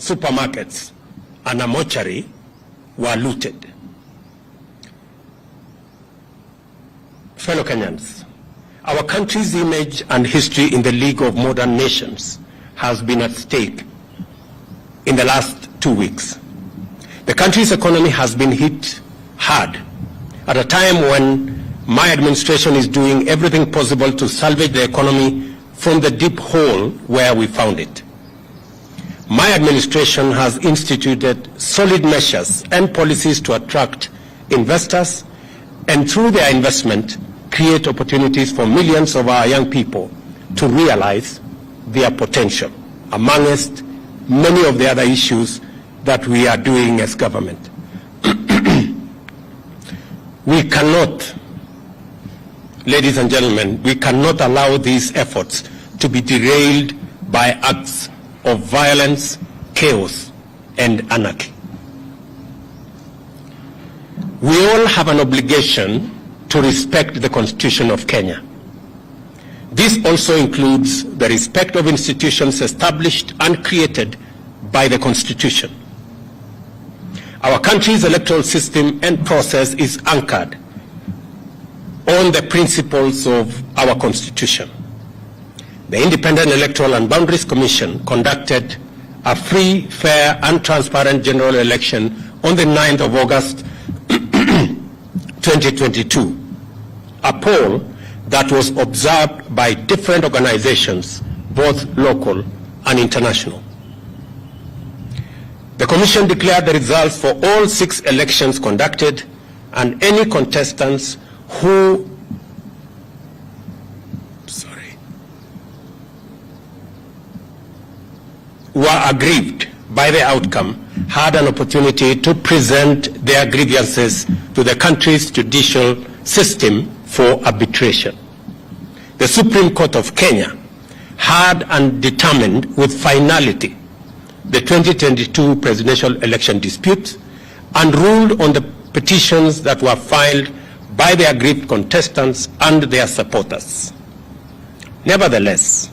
supermarkets, and a mortuary were looted. Fellow Kenyans, our country's image and history in the League of Modern Nations has been at stake in the last 2 weeks. The country's economy has been hit hard at a time when my administration is doing everything possible to salvage the economy from the deep hole where we found it. My administration has instituted solid measures and policies to attract investors and through their investment create opportunities for millions of our young people to realize their potential, amongst many of the other issues that we are doing as government. We cannot, ladies and gentlemen, we cannot allow these efforts to be derailed by acts of violence, chaos, and anarchy. We all have an obligation to respect the Constitution of Kenya. This also includes the respect of institutions established and created by the Constitution. Our country's electoral system and process is anchored on the principles of our Constitution. The Independent Electoral and Boundaries Commission conducted a free, fair, and transparent general election on the 9th of August 2022, a poll that was observed by different organizations, both local and international. The Commission declared the results for all 6 elections conducted, and any contestants who were aggrieved by the outcome had an opportunity to present their grievances to the country's judicial system for arbitration. The Supreme Court of Kenya had and determined with finality the 2022 presidential election dispute and ruled on the petitions that were filed by the aggrieved contestants and their supporters. Nevertheless,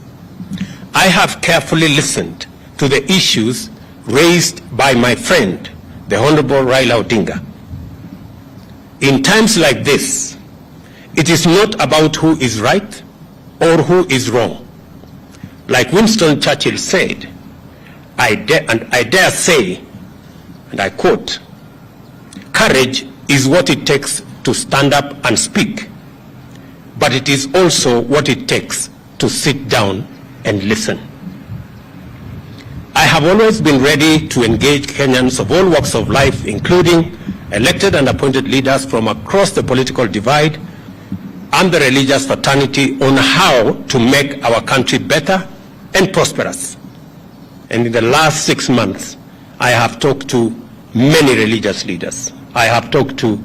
I have carefully listened to the issues raised by my friend, the Honorable Raila Odinga. In times like this, it is not about who is right or who is wrong. Like Winston Churchill said, I dare say, and I quote, "Courage is what it takes to stand up and speak, but it is also what it takes to sit down and listen." I have always been ready to engage Kenyans of all walks of life, including elected and appointed leaders from across the political divide and the religious fraternity, on how to make our country better and prosperous. And in the last 6 months, I have talked to many religious leaders. I have talked to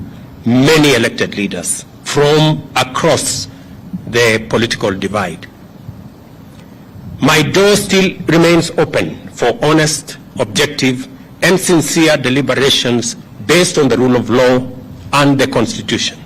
many elected leaders from across the political divide. My door still remains open for honest, objective, and sincere deliberations based on the rule of law and the Constitution.